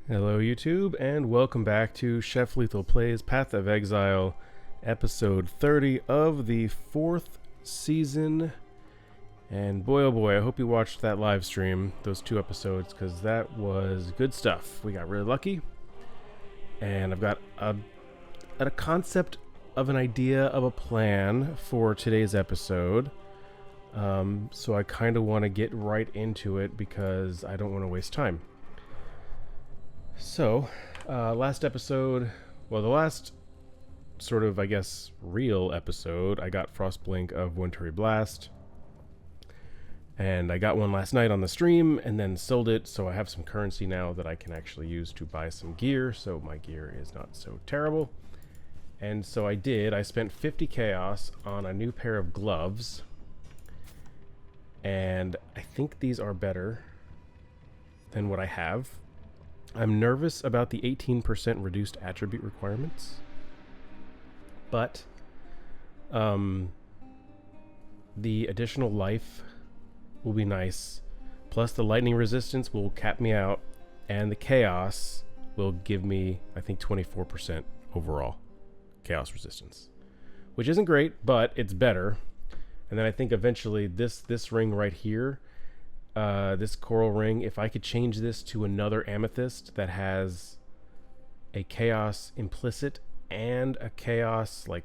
Hello YouTube, and welcome back to Chef Lethal Plays Path of Exile, episode 30 of the 4th season. And boy oh boy, I hope you watched that live stream, those 2 episodes, because that was good stuff. We got really lucky, and I've got a concept of an idea of a plan for today's episode. So I kind of want to get right into it because I don't want to waste time. So, last episode, well, the last sort of, I guess, real episode, I got Frostblink of Wintry Blast. And I got one last night on the stream and then sold it, so I have some currency now that I can actually use to buy some gear, so my gear is not so terrible. And so I did. I spent 50 chaos on a new pair of gloves. And I think these are better than what I have. I'm nervous about the 18% reduced attribute requirements, but the additional life will be nice, plus the lightning resistance will cap me out, and the chaos will give me, I think, 24% overall chaos resistance, which isn't great, but it's better. And then I think eventually this ring right here, this coral ring, if I could change this to another amethyst that has a chaos implicit and a chaos like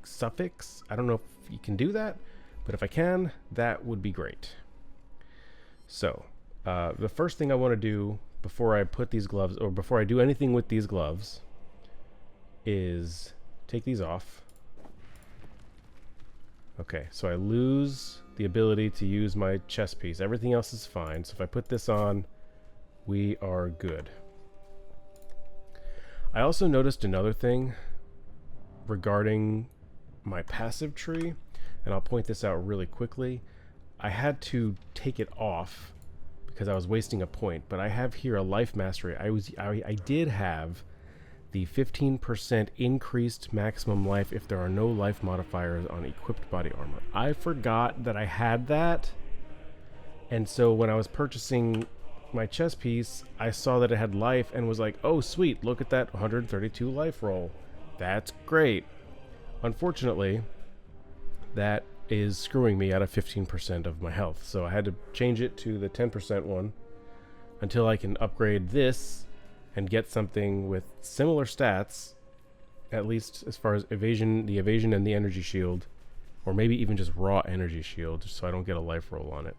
suffix, I don't know if you can do that, but if I can, that would be great. So the first thing I want to do before I put these gloves, or before I do anything with these gloves, is take these off. Okay, so I lose the ability to use my chest piece. Everything else is fine. So if I put this on, we are good. I also noticed another thing regarding my passive tree, and I'll point this out really quickly. I had to take it off because I was wasting a point, but I have here a life mastery. I did have the 15% increased maximum life if there are no life modifiers on equipped body armor. I forgot that I had that, and so when I was purchasing my chest piece, I saw that it had life and was like, oh sweet, look at that 132 life roll. That's great. Unfortunately, that is screwing me out of 15% of my health, so I had to change it to the 10% one until I can upgrade this and get something with similar stats, at least as far as evasion, the evasion and the energy shield, or maybe even just raw energy shield, just so I don't get a life roll on it.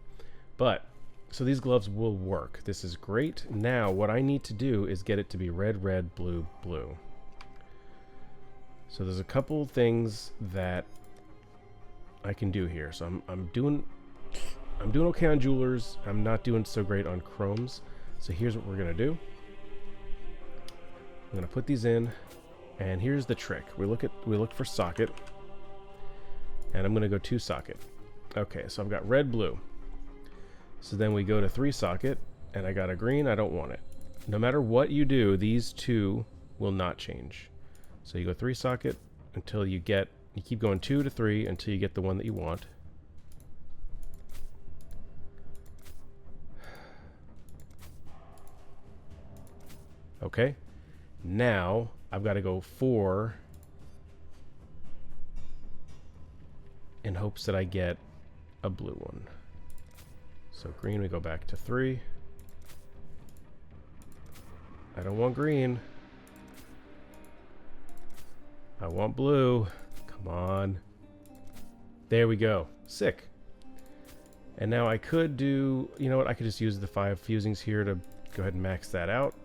But, so these gloves will work. This is great. Now, what I need to do is get it to be red, red, blue, blue. So there's a couple things that I can do here. So I'm doing okay on jewelers. I'm not doing so great on chromes. So here's what we're gonna do. I'm going to put these in, and here's the trick. We look for socket, and I'm going to go 2 socket. Okay, so I've got red, blue. So then we go to 3 socket, and I got a green. I don't want it. No matter what you do, these 2 will not change. So you go 3 socket until you keep going 2 to 3 until you get the one that you want. Okay. Now I've got to go 4 in hopes that I get a blue one. So green, we go back to 3. I don't want green. I want blue. Come on. There we go. Sick. And now I could do, you know what, I could just use the 5 fusings here to go ahead and max that out.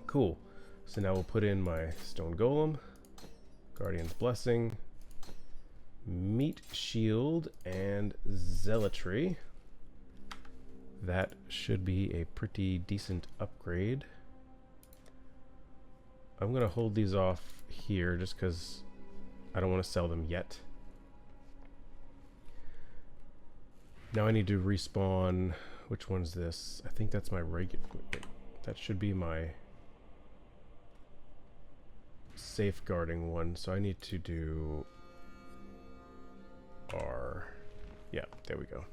Cool. So now we'll put in my Stone Golem, Guardian's Blessing, Meat Shield, and Zealotry. That should be a pretty decent upgrade. I'm going to hold these off here just because I don't want to sell them yet. Now I need to respawn. Which one's this? I think that's my regular. That should be my safeguarding one, so I need to do R. Yeah, there we go.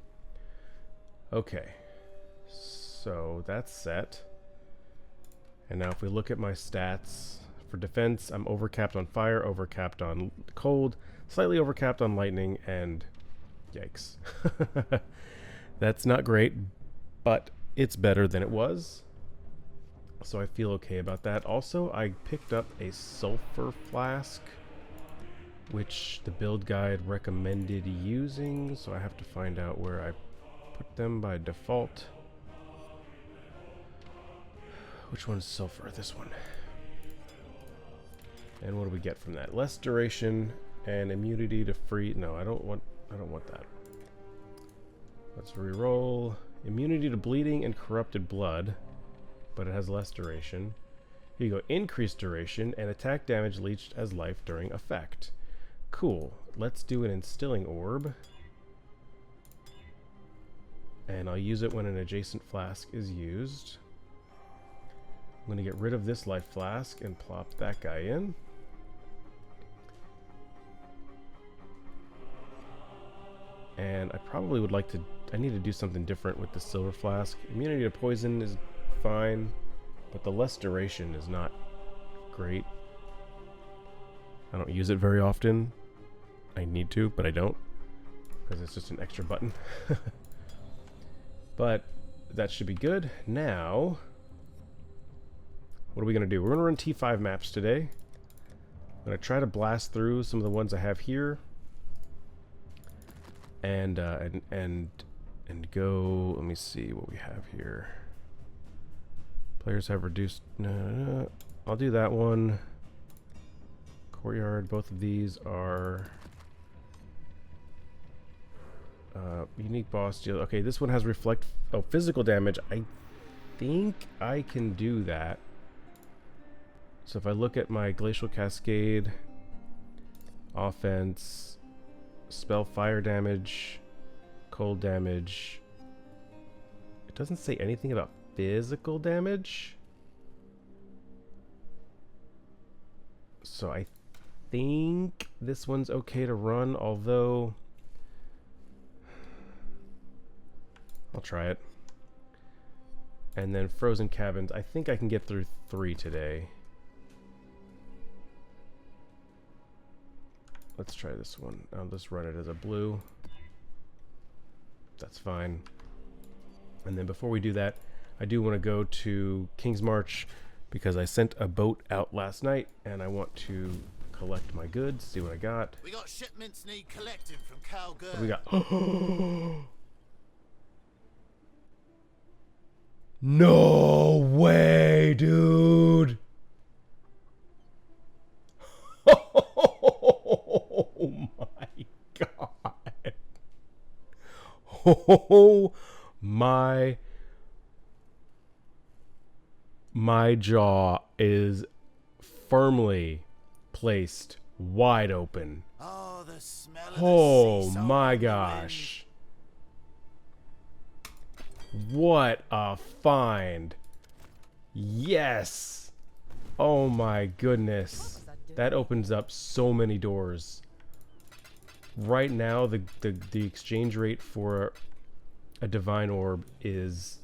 Okay, so that's set. And now if we look at my stats for defense, I'm overcapped on fire, overcapped on cold, slightly overcapped on lightning, and yikes. That's not great, but it's better than it was. So I feel okay about that. Also, I picked up a sulfur flask, which the build guide recommended using, so I have to find out where I put them by default. Which one's sulfur? This one. And what do we get from that? Less duration and immunity to free. No, I don't want that. Let's reroll. Immunity to bleeding and corrupted blood, but it has less duration. Here you go. Increased duration and attack damage leached as life during effect. Cool. Let's do an instilling orb. And I'll use it when an adjacent flask is used. I'm going to get rid of this life flask and plop that guy in. And I probably would like to... I need to do something different with the silver flask. Immunity to poison is fine, but the less duration is not great. I don't use it very often. I need to, but I don't, because it's just an extra button. But that should be good. Now, what are we going to do? We're going to run T5 maps today. I'm going to try to blast through some of the ones I have here. And go, let me see what we have here. Players have reduced, no, I'll do that one. Courtyard, both of these are unique boss deal. Okay, this one has reflect, oh, physical damage. I think I can do that. So if I look at my Glacial Cascade, offense, spell fire damage, cold damage. It doesn't say anything about physical damage. So I think this one's okay to run, although I'll try it. And then Frozen Cabins. I think I can get through 3 today. Let's try this one. I'll just run it as a blue. That's fine. And then before we do that, I do want to go to King's March because I sent a boat out last night and I want to collect my goods, see what I got. We got shipments need collecting from Calgary. What do we got? No way, dude. Oh my god. Oh my jaw is firmly placed wide open. Oh, the smell of Oh the sea my salt gosh. What a find. Yes. Oh my goodness. That opens up so many doors. Right now, the exchange rate for a divine orb is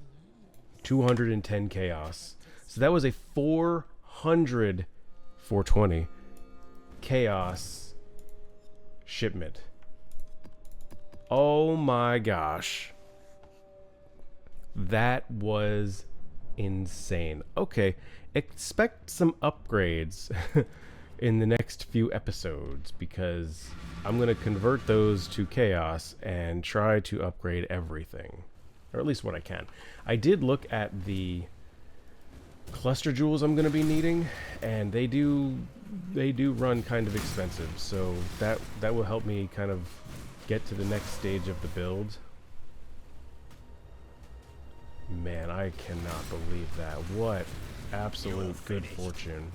210 chaos. So that was a 420 chaos shipment. Oh my gosh. That was insane. Okay, expect some upgrades in the next few episodes because I'm going to convert those to chaos and try to upgrade everything, or at least what I can. I did look at the cluster jewels I'm going to be needing, and they do run kind of expensive, so that will help me kind of get to the next stage of the build. Man, I cannot believe that. What absolute good fortune.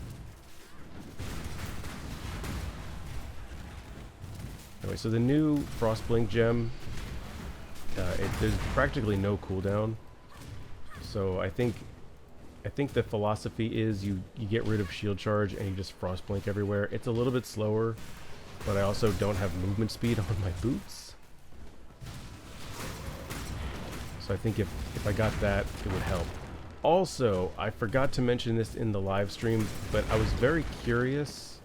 Anyway, so the new Frostblink gem, there's practically no cooldown. So I think the philosophy is you get rid of shield charge and you just Frostblink everywhere. It's a little bit slower, but I also don't have movement speed on my boots. So I think if I got that, it would help. Also, I forgot to mention this in the live stream, but I was very curious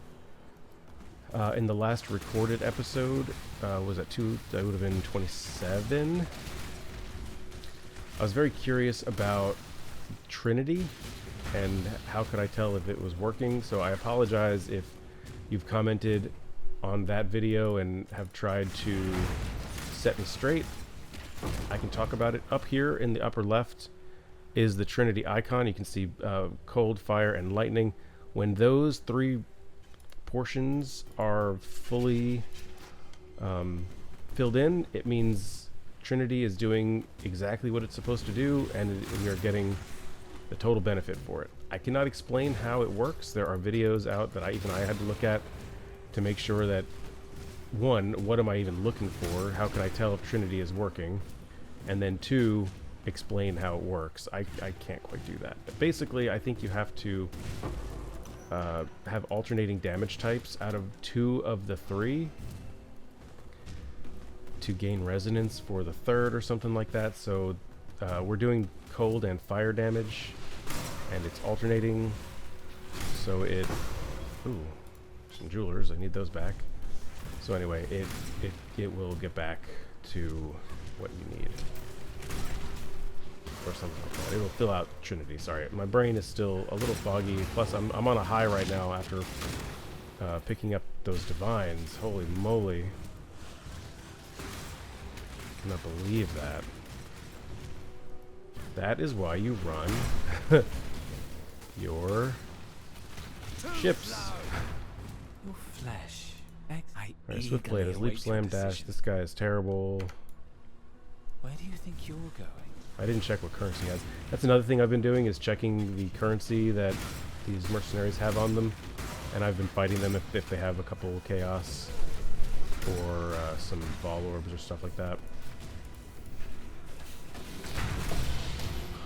in the last recorded episode. Was that that would have been 27? I was very curious about Trinity and how could I tell if it was working. So I apologize if you've commented on that video and have tried to set me straight. I can talk about it. Up here in the upper left is the Trinity icon. You can see cold, fire, and lightning. When those three portions are fully filled in, it means Trinity is doing exactly what it's supposed to do, and we are getting the total benefit for it. I cannot explain how it works. There are videos out that I had to look at to make sure that, one, what am I even looking for? How can I tell if Trinity is working? And then two, explain how it works. I can't quite do that. But basically, I think you have to have alternating damage types out of 2 of the 3 to gain resonance for the third or something like that. So we're doing cold and fire damage, and it's alternating. So it... Ooh, some jewelers. I need those back. So anyway, it will get back to what you need. Or something like that. It will fill out Trinity. Sorry, my brain is still a little foggy. Plus, I'm on a high right now after picking up those divines. Holy moly. Cannot believe that. That is why you run your ships. Your flesh. Alright, Swift Blade has Leap, Slam, Dash. This guy is terrible. Where do you think you're going? I didn't check what currency he has. That's another thing I've been doing, is checking the currency that these mercenaries have on them. And I've been fighting them if they have a couple chaos or some ball orbs or stuff like that.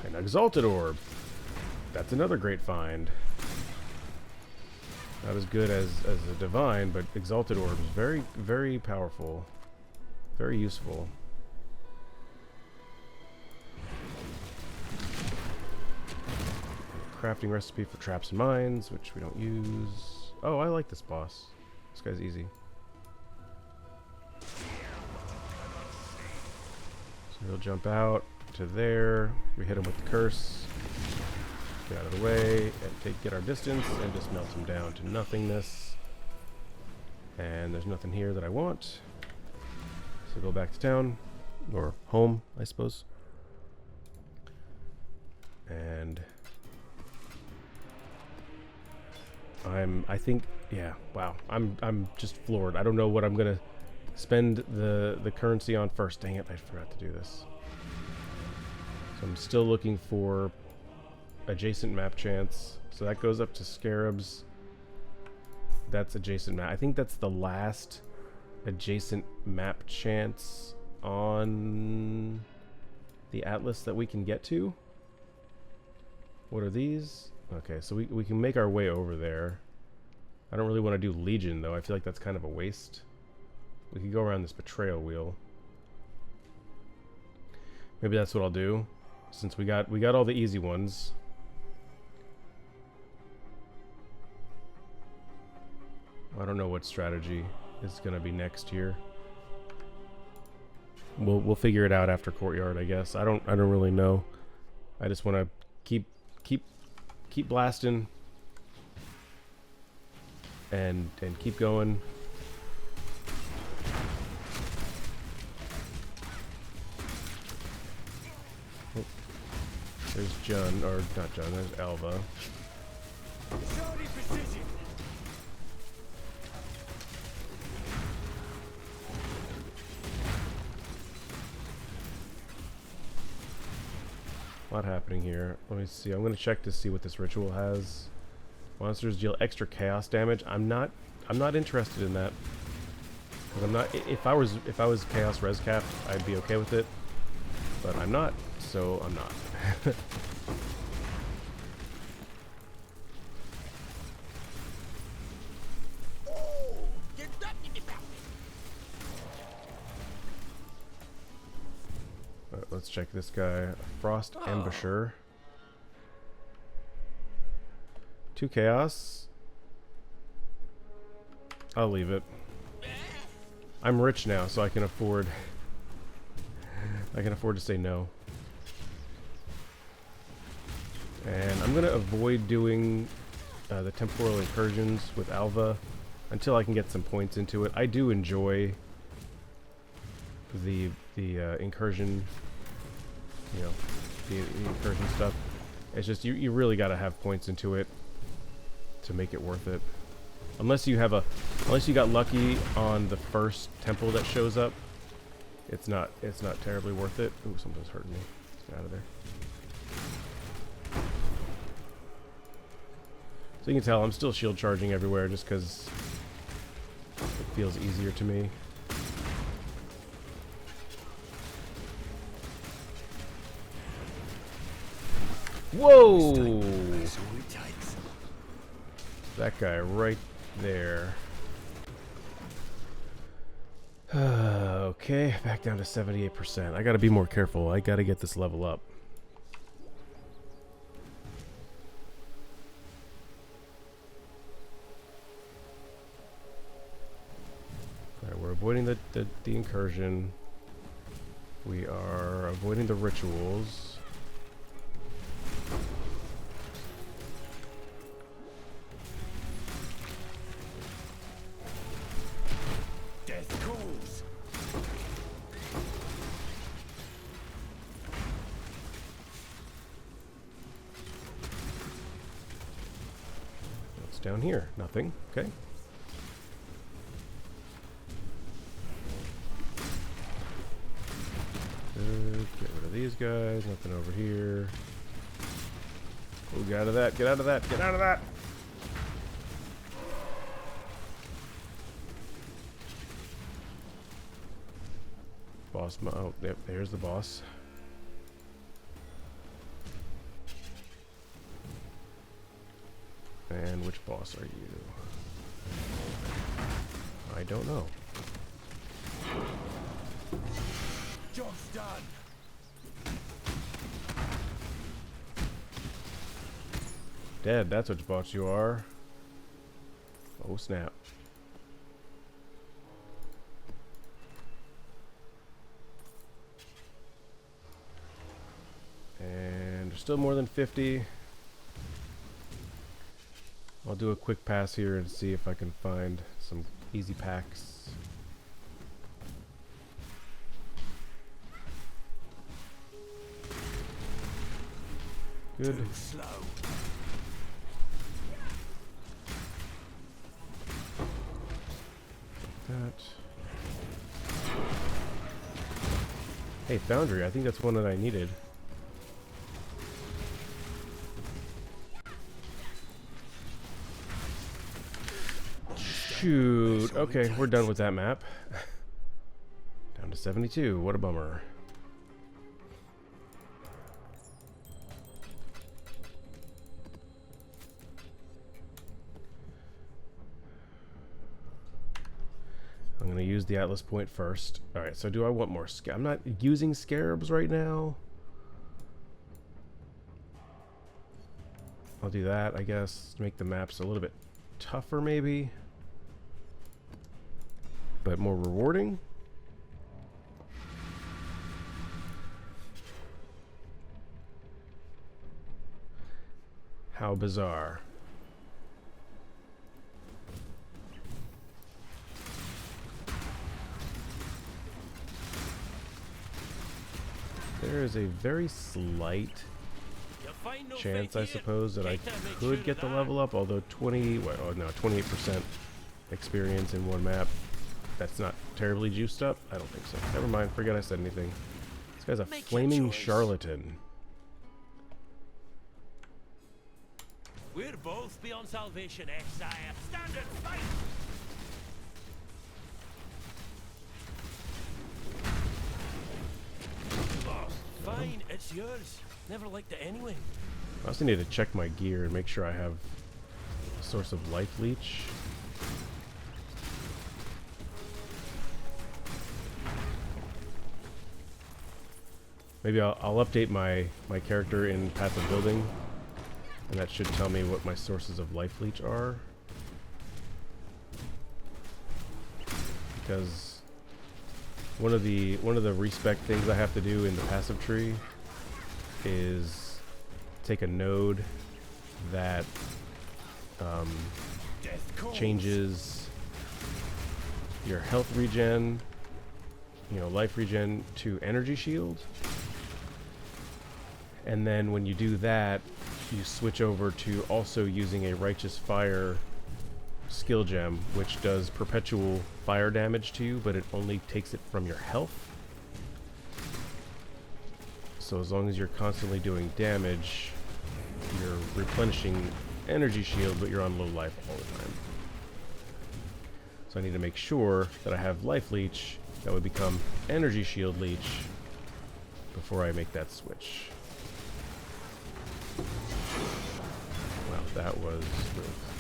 An exalted orb. That's another great find. Not as good as a divine, but exalted orb is very, very powerful. Very useful. Crafting recipe for traps and mines, which we don't use. Oh, I like this boss. This guy's easy. So he'll jump out to there. We hit him with the curse. Get out of the way and get our distance and just melt him down to nothingness. And there's nothing here that I want. So go back to town. Or home, I suppose. And I think, yeah, wow. I'm just floored. I don't know what I'm gonna spend the currency on first. Dang it, I forgot to do this. So I'm still looking for adjacent map chance. So that goes up to scarabs. That's adjacent map. I think that's the last adjacent map chance on the atlas that we can get to. What are these? Okay, so we can make our way over there. I don't really want to do Legion though. I feel like that's kind of a waste. We could go around this betrayal wheel. Maybe that's what I'll do, since we got all the easy ones. I don't know what strategy is gonna be next here. We'll figure it out after Courtyard, I guess. I don't really know. I just want to keep blasting and keep going. Oh, there's Jun, or not Jun, there's Alva. A lot happening here. Let me see. I'm going to check to see what this ritual has. Monsters deal extra chaos damage. I'm not interested in that. 'Cause I'm not. If I was chaos res capped, I'd be okay with it. But I'm not, so I'm not. Let's check this guy. Frost Ambusher. 2 chaos. I'll leave it. I'm rich now, so I can afford to say no. And I'm gonna avoid doing the temporal incursions with Alva until I can get some points into it. I do enjoy the incursion, you know, the incursion stuff. It's just you really got to have points into it to make it worth it. Unless you got lucky on the first temple that shows up, it's not terribly worth it. Ooh, something's hurting me. Get out of there. So you can tell I'm still shield charging everywhere just because it feels easier to me. Whoa! That guy right there. Okay, back down to 78%. I gotta be more careful. I gotta get this level up. Alright, we're avoiding the incursion. We are avoiding the rituals. Down here, nothing. Okay. Good. Get rid of these guys. Nothing over here. Oh, get out of that. Get out of that. Get out of that. Boss. Oh, yep. There's the boss. And which boss are you? I don't know. Job's done. Dead, that's which boss you are. Oh snap. And there's still more than 50. I'll do a quick pass here and see if I can find some easy packs. Good. Too slow. That. Hey, Foundry, I think that's one that I needed. Shoot. Okay, we're done with that map. Down to 72. What a bummer. I'm going to use the Atlas Point first. Alright, so do I want more I'm not using scarabs right now. I'll do that, I guess, to make the maps a little bit tougher maybe. But more rewarding. How bizarre. There is a very slight chance, I suppose, that I could get the level up, although 28% experience in one map. That's not terribly juiced up? I don't think so. Never mind, forget I said anything. This guy's a flaming charlatan. We're both beyond salvation, sire. Stand and fight! Oh, fine, it's yours. Never liked it anyway. I also need to check my gear and make sure I have a source of life leech. Maybe I'll update my character in Path of Building And that should tell me what my sources of life leech are. Because one of the respec things I have to do in the passive tree is take a node that changes your health regen, you know, life regen to energy shield. And then when you do that, you switch over to also using a Righteous Fire skill gem, which does perpetual fire damage to you, but it only takes it from your health. So as long as you're constantly doing damage, you're replenishing energy shield, but you're on low life all the time. So I need to make sure that I have life leech that would become energy shield leech before I make that switch. Wow, that was really fast.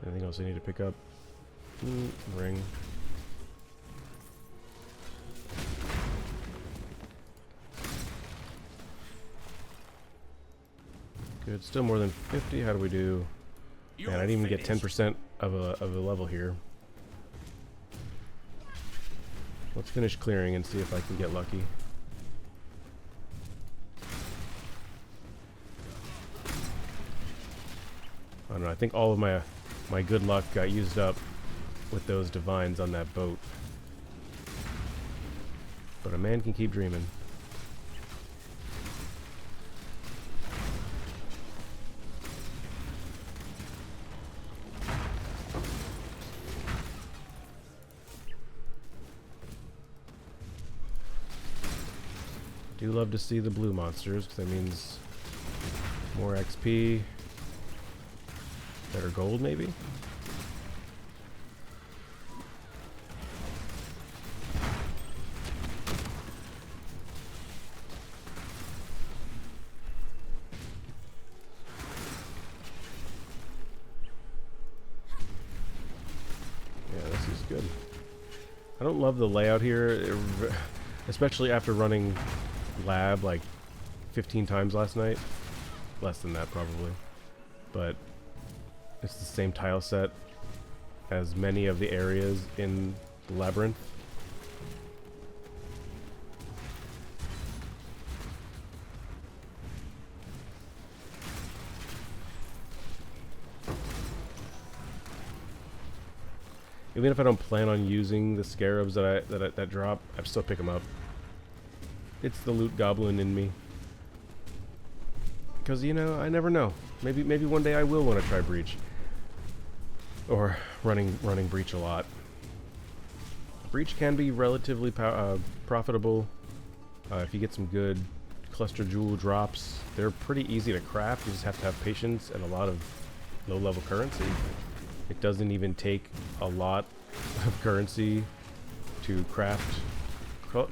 Anything else I need to pick up? Ring. Good, still more than 50. How do we do? Man, I didn't even get 10% of a level here. Let's finish clearing and see if I can get lucky. I don't know, I think all of my good luck got used up with those divines on that boat. But a man can keep dreaming. Do love to see the blue monsters, because that means more XP, better gold maybe? Yeah, this is good. I don't love the layout here, especially after running lab like 15 times last night. Less than that probably. But it's the same tile set as many of the areas in the labyrinth. Even if I don't plan on using the scarabs that drop, I still pick them up. It's the loot goblin in me. Because, you know, I never know. Maybe one day I will want to try Breach. Or running Breach a lot. Breach can be relatively profitable if you get some good cluster jewel drops. They're pretty easy to craft. You just have to have patience and a lot of low-level currency. It doesn't even take a lot of currency to craft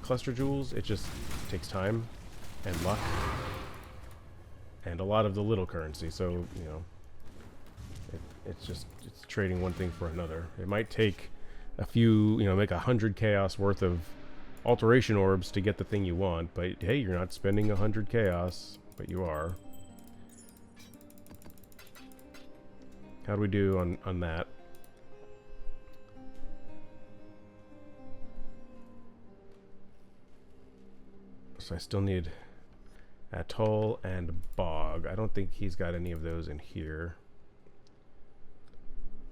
cluster jewels. It just takes time and luck and a lot of the little currency. So, you know, it's trading one thing for another. It might take a few, you know, make 100 chaos worth of alteration orbs to get the thing you want, but hey, you're not spending 100 chaos, but you are. How do we do on that? So I still need Atoll and Bog. I don't think he's got any of those in here.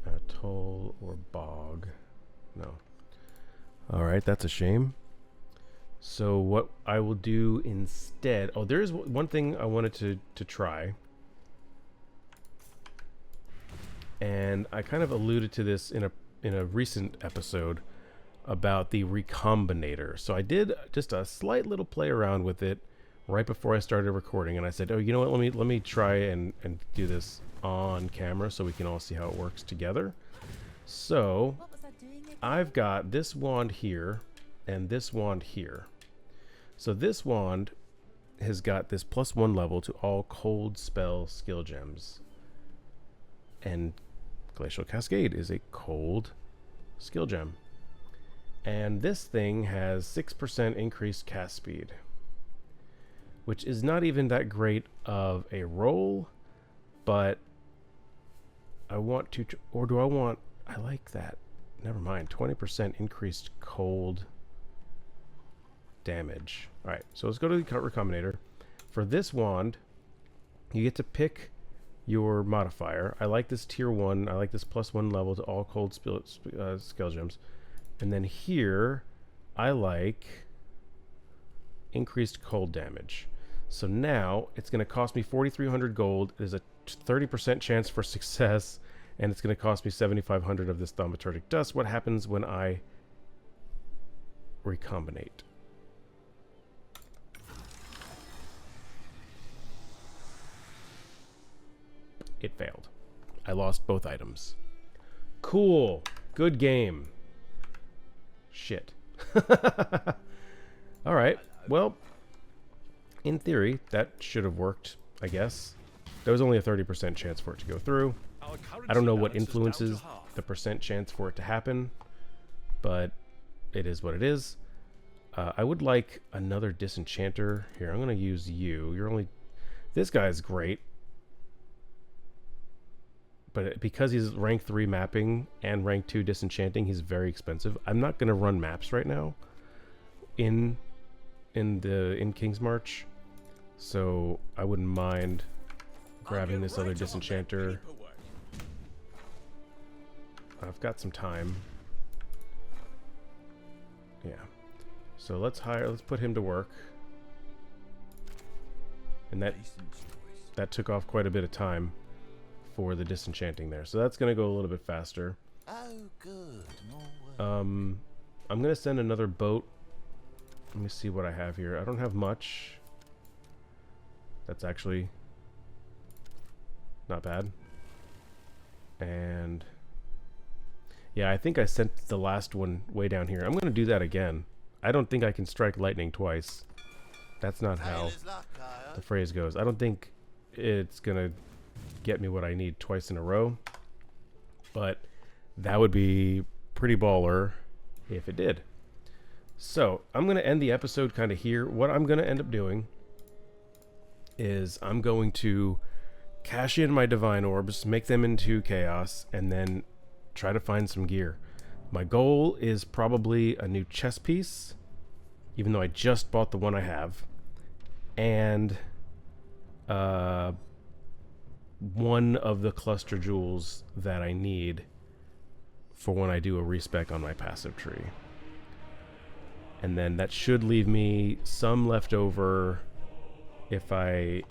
Atoll or Bog. No. Alright, that's a shame. So what I will do instead... Oh, there is one thing I wanted to try. And I kind of alluded to this in a recent episode about the Recombinator. So I did just a slight little play around with it right before I started recording, and I said, oh, you know what, let me try and do this on camera so we can all see how it works together. So I've got this wand here and this wand here. So this wand has got this +1 level to all cold spell skill gems, and Glacial Cascade is a cold skill gem. And this thing has 6% increased cast speed, which is not even that great of a roll, but I want to, or do I want, I like that. Never mind, 20% increased cold damage. All right, so let's go to the Recombinator. For this wand, you get to pick your modifier. I like this tier 1. I like this +1 level to all cold skill gems. And then here, I like increased cold damage. So now it's going to cost me 4,300 gold. There's a 30% chance for success, and it's going to cost me 7,500 of this thaumaturgic dust. What happens when I recombinate? It failed. I lost both items. Cool. Good game. Shit. All right. Well, in theory, that should have worked, I guess. There was only a 30% chance for it to go through. I don't know what influences the percent chance for it to happen, but it is what it is. I would like another disenchanter. Here, I'm going to use you. You're only... This guy's great. But because he's rank 3 mapping and rank 2 disenchanting, he's very expensive. I'm not going to run maps right now in King's March, so I wouldn't mind grabbing this other disenchanter. I've got some time. Yeah. So let's put him to work. And that took off quite a bit of time for the disenchanting there. So that's going to go a little bit faster. Oh, good. I'm going to send another boat. Let me see what I have here. I don't have much. That's actually not bad. And yeah, I think I sent the last one way down here. I'm going to do that again. I don't think I can strike lightning twice. That's not how the phrase goes. I don't think it's going to get me what I need twice in a row, but that would be pretty baller if it did. So I'm going to end the episode kind of here. What I'm going to end up doing is I'm going to cash in my divine orbs, make them into chaos, and then try to find some gear. My goal is probably a new chest piece, even though I just bought the one I have, and one of the cluster jewels that I need for when I do a respec on my passive tree. And then that should leave me some left over if I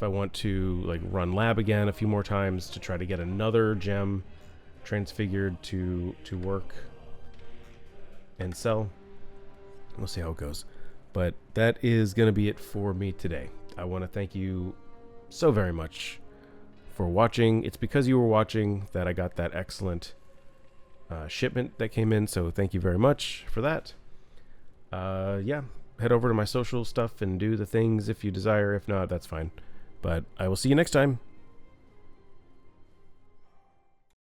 want to like run lab again a few more times to try to get another gem transfigured to work and sell. We'll see how it goes. But that is going to be it for me today. I want to thank you so very much for watching. It's because you were watching that I got that excellent shipment that came in, so thank you very much for that. Yeah, head over to my social stuff and do the things if you desire. If not, that's fine. But I will see you next time.